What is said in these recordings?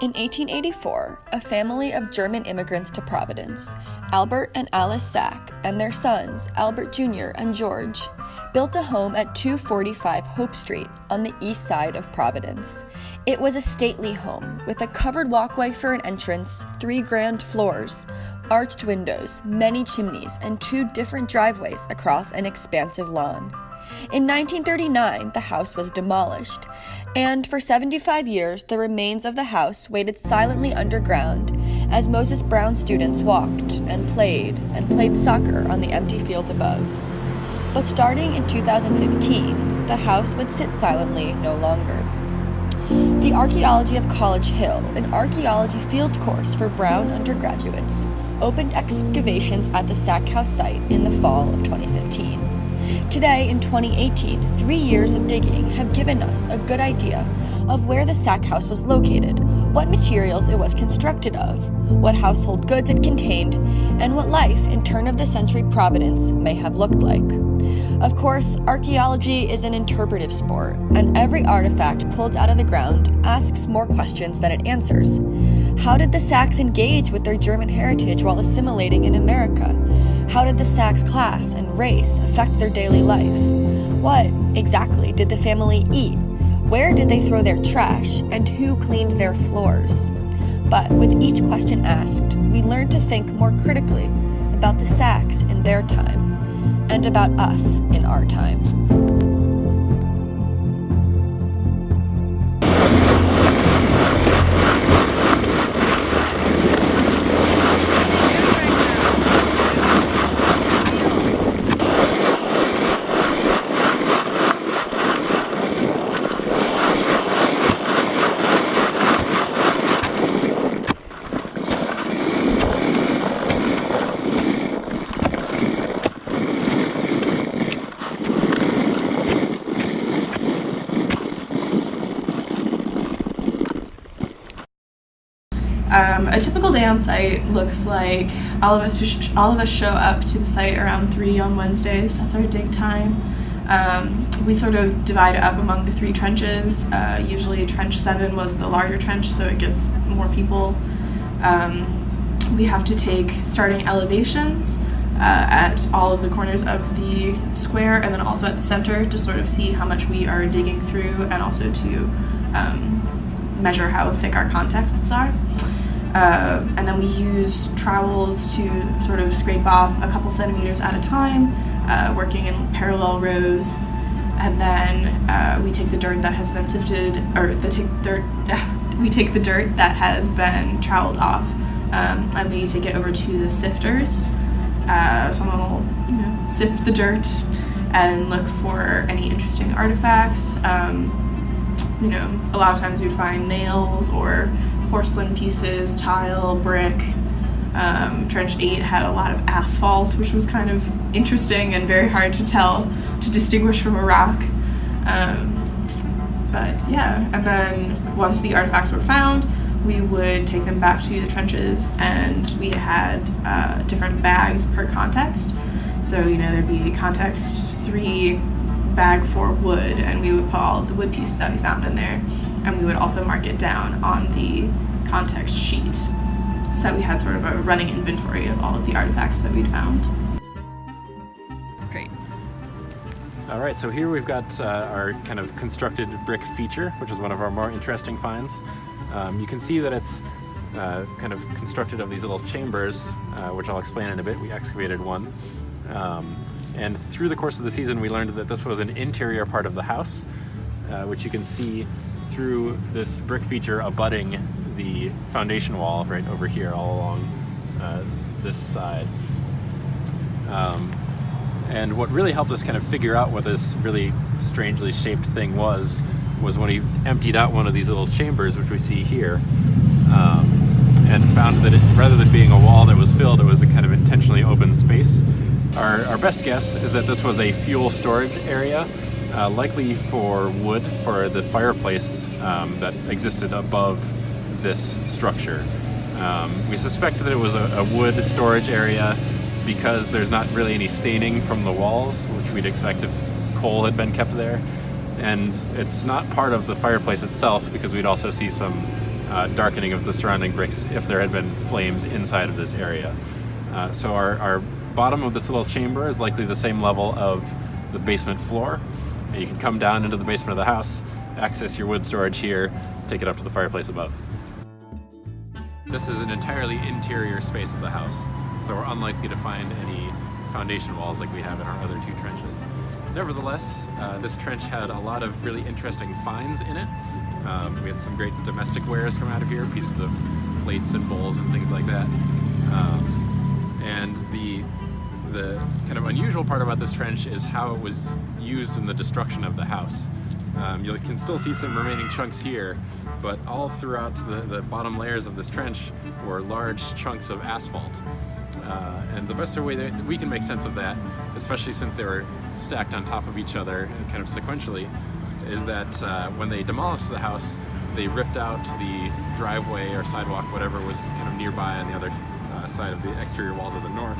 In 1884, a family of German immigrants to Providence, Albert and Alice Sack, and their sons, Albert Jr. and George, built a home at 245 Hope Street on the east side of Providence. It was a stately home with a covered walkway for an entrance, 3 grand floors, arched windows, many chimneys, and 2 different driveways across an expansive lawn. In 1939, the house was demolished, and for 75 years, the remains of the house waited silently underground as Moses Brown students walked and played soccer on the empty field above. But starting in 2015, the house would sit silently no longer. The Archaeology of College Hill, an archaeology field course for Brown undergraduates, opened excavations at the Sack House site in the fall of 2015. Today, in 2018, 3 years of digging have given us a good idea of where the Sack House was located, what materials it was constructed of, what household goods it contained, and what life in turn-of-the-century Providence may have looked like. Of course, archaeology is an interpretive sport, and every artifact pulled out of the ground asks more questions than it answers. How did the Sacks engage with their German heritage while assimilating in America? How did the Sacks' class and race affect their daily life? What, exactly, did the family eat? Where did they throw their trash? And who cleaned their floors? But with each question asked, we learn to think more critically about the Sacks in their time, and about us in our time. A typical day on site looks like all of us show up to the site around 3 on Wednesdays. That's our dig time. We sort of divide it up among the 3 trenches. Usually trench 7 was the larger trench, so it gets more people. We have to take starting elevations at all of the corners of the square, and then also at the center to sort of see how much we are digging through, and also to measure how thick our contexts are. And then we use trowels to sort of scrape off a couple centimeters at a time, working in parallel rows. And then we take the dirt that has been sifted, we take the dirt that has been troweled off, and we take it over to the sifters. Someone will, sift the dirt and look for any interesting artifacts. A lot of times we'd find nails or porcelain pieces, tile, brick. Trench 8 had a lot of asphalt, which was kind of interesting and very hard to distinguish from a rock. But yeah, and then once the artifacts were found, we would take them back to the trenches, and we had different bags per context. So, there'd be context 3 bag for wood, and we would put all of the wood pieces that we found in there, and we would also mark it down on the context sheet so that we had sort of a running inventory of all of the artifacts that we'd found. Great. All right, so here we've got our kind of constructed brick feature, which is one of our more interesting finds. You can see that it's kind of constructed of these little chambers, which I'll explain in a bit. We excavated one. And through the course of the season, we learned that this was an interior part of the house, which you can see through this brick feature abutting the foundation wall right over here all along this side. And what really helped us kind of figure out what this really strangely shaped thing was when he emptied out one of these little chambers, which we see here, and found that rather than being a wall that was filled, it was a kind of intentionally open space. Our best guess is that this was a fuel storage area, likely for wood for the fireplace that existed above this structure. We suspect that it was a wood storage area because there's not really any staining from the walls, which we'd expect if coal had been kept there. And it's not part of the fireplace itself because we'd also see some darkening of the surrounding bricks if there had been flames inside of this area. So our bottom of this little chamber is likely the same level of the basement floor. And you can come down into the basement of the house, access your wood storage here, take it up to the fireplace above. This is an entirely interior space of the house, so we're unlikely to find any foundation walls like we have in our other two trenches. Nevertheless, this trench had a lot of really interesting finds in it. We had some great domestic wares come out of here, pieces of plates and bowls and things like that. And the kind of unusual part about this trench is how it was used in the destruction of the house. You can still see some remaining chunks here, but all throughout the bottom layers of this trench were large chunks of asphalt. And the best way that we can make sense of that, especially since they were stacked on top of each other kind of sequentially, is that when they demolished the house, they ripped out the driveway or sidewalk, whatever was kind of nearby on the other side of the exterior wall to the north,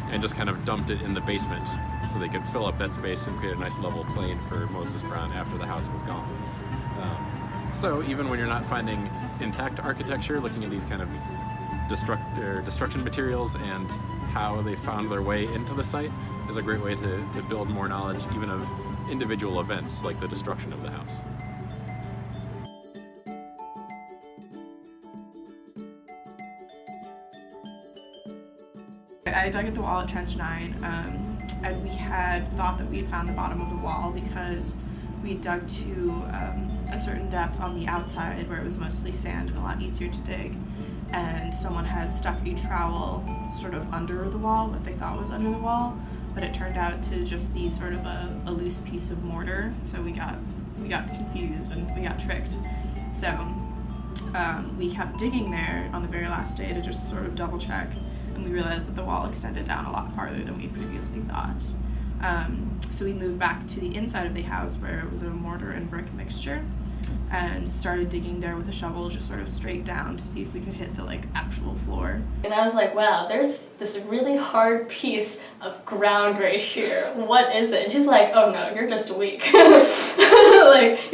and just kind of dumped it in the basement so they could fill up that space and create a nice level plain for Moses Brown after the house was gone. So even when you're not finding intact architecture, looking at these kind of destruction materials and how they found their way into the site is a great way to build more knowledge even of individual events like the destruction of the house. I dug at the wall at Trench 9, and we had thought that we had found the bottom of the wall because we dug to a certain depth on the outside where it was mostly sand and a lot easier to dig, and someone had stuck a trowel sort of under the wall, what they thought was under the wall, but it turned out to just be sort of a loose piece of mortar, so we got confused and we got tricked. So we kept digging there on the very last day to just sort of double check, and we realized that the wall extended down a lot farther than we previously thought. So we moved back to the inside of the house where it was a mortar and brick mixture and started digging there with a shovel just sort of straight down to see if we could hit the actual floor. And I was like, wow, there's this really hard piece of ground right here. What is it? And she's like, oh no, you're just weak. You're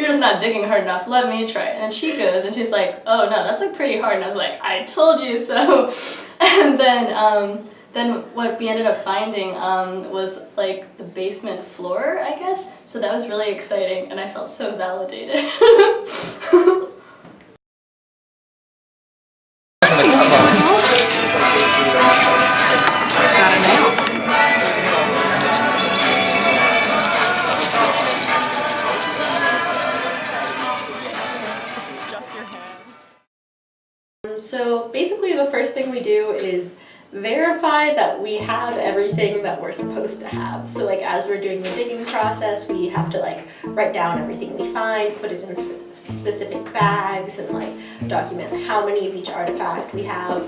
just not digging hard enough. Let me try. And then she goes and she's like, oh no, that's pretty hard. And I was like, I told you so. And then what we ended up finding was the basement floor, I guess. So that was really exciting, and I felt so validated. Got it now. Just your hands. So basically the first thing we do is verify that we have everything that we're supposed to have. So as we're doing the digging process, we have to write down everything we find, put it in specific bags, and document how many of each artifact we have.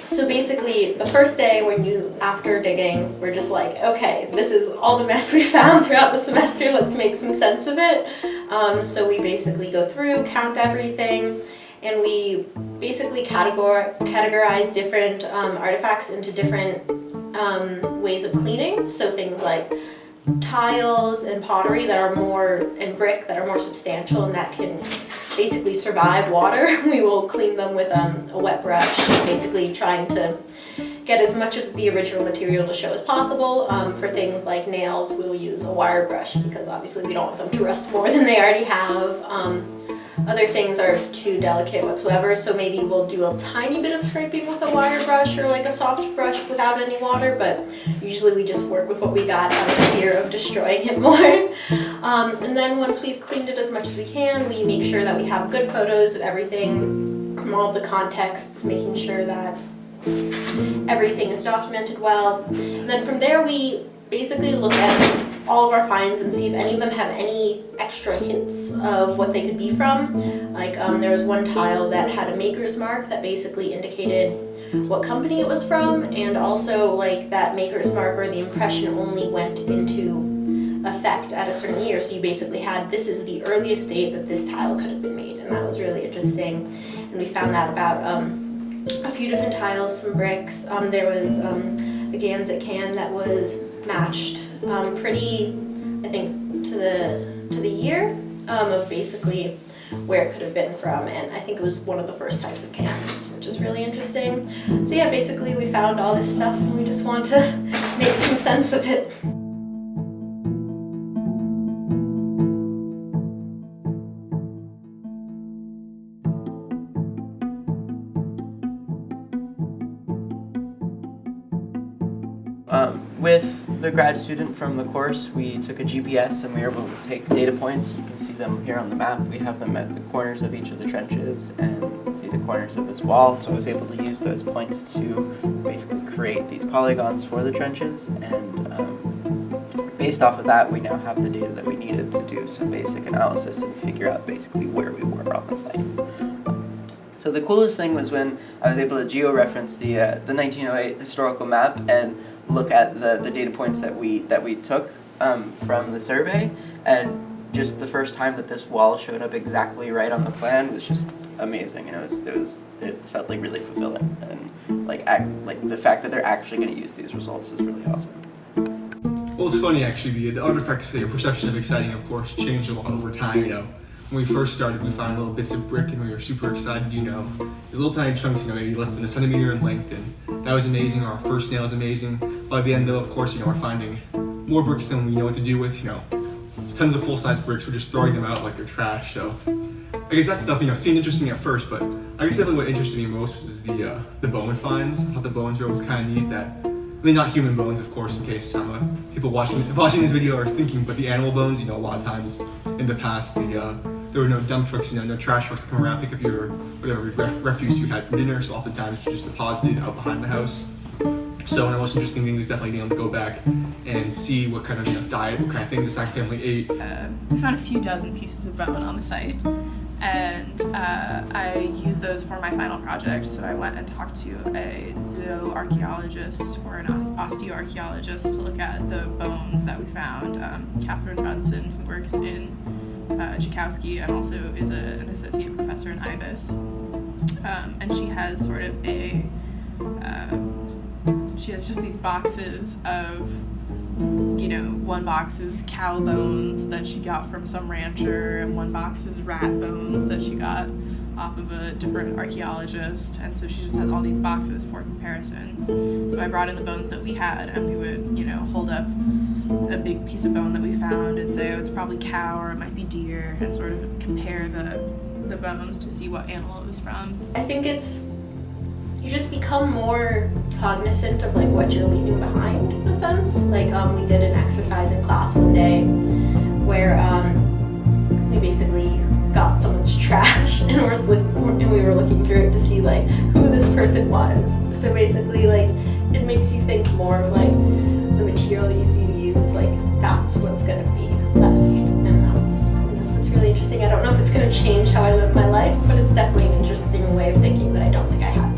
So basically the first day after digging, we're just okay, this is all the mess we found throughout the semester, let's make some sense of it. So we basically go through, count everything, and we basically categorize different artifacts into different ways of cleaning. So things like tiles and pottery and brick that are more substantial and that can basically survive water. We will clean them with a wet brush, basically trying to get as much of the original material to show as possible. For things like nails, we'll use a wire brush because obviously we don't want them to rust more than they already have. Other things are too delicate whatsoever, so maybe we'll do a tiny bit of scraping with a wire brush or a soft brush without any water, but usually we just work with what we got out of fear of destroying it more. And then once we've cleaned it as much as we can, we make sure that we have good photos of everything from all of the contexts, making sure that everything is documented well. And then from there we basically look at all of our finds and see if any of them have any extra hints of what they could be from. There was one tile that had a maker's mark that basically indicated what company it was from, and also that maker's mark or the impression only went into effect at a certain year. So you basically had, this is the earliest date that this tile could have been made, and that was really interesting. And we found that about a few different tiles, some bricks. There was a Gansett can that was matched pretty, I think, to the year of basically where it could have been from, and I think it was one of the first types of cannons, which is really interesting. So yeah, basically we found all this stuff and we just want to make some sense of it. With the grad student from the course, we took a GPS and we were able to take data points. You can see them here on the map. We have them at the corners of each of the trenches and see the corners of this wall. So I was able to use those points to basically create these polygons for the trenches. And based off of that, we now have the data that we needed to do some basic analysis and figure out basically where we were on the site. So the coolest thing was when I was able to geo-reference the 1908 historical map and look at the data points that we took from the survey, and just the first time that this wall showed up exactly right on the plan was just amazing. And it felt like really fulfilling, and like the fact that they're actually going to use these results is really awesome. Well, it's funny actually. The artifacts, your perception of exciting, of course, changed a lot over time. When we first started, we found little bits of brick and we were super excited, these little tiny chunks, maybe less than a centimeter in length, and that was amazing. Our first nail was amazing. By the end, though, of course, we're finding more bricks than we know what to do with, tons of full-size bricks. We're just throwing them out like they're trash. So I guess that stuff, seemed interesting at first, but I guess definitely what interested me most was the bone finds. I thought the bones were always kind of neat. Not human bones, of course, in case people watching this video are thinking, but the animal bones, a lot of times in the past, there were no dump trucks, no trash trucks to come around, pick up your whatever refuse you had from dinner, so oftentimes it was just deposited out behind the house. So the most interesting thing was definitely being able to go back and see what kind of diet, what kind of things this Sack family ate. We found a few dozen pieces of bone on the site, and I used those for my final project. So I went and talked to a zooarchaeologist or an osteoarchaeologist to look at the bones that we found. Catherine Bunsen, who works in Tchaikovsky and also is an associate professor in IBIS. And she has sort of she has just these boxes of, one box is cow bones that she got from some rancher, and one box is rat bones that she got off of a different archaeologist, and so she just has all these boxes for comparison. So I brought in the bones that we had, and we would, hold up a big piece of bone that we found and say, oh, it's probably cow or it might be deer, and sort of compare the bones to see what animal it was from. I think you just become more cognizant of what you're leaving behind, in a sense. We did an exercise in class one day where we basically got someone's trash and we were looking through it to see who this person was. So basically it makes you think more of the material you use, that's what's gonna be left. And that's really interesting. I don't know if it's gonna change how I live my life, but it's definitely an interesting way of thinking that I don't think I had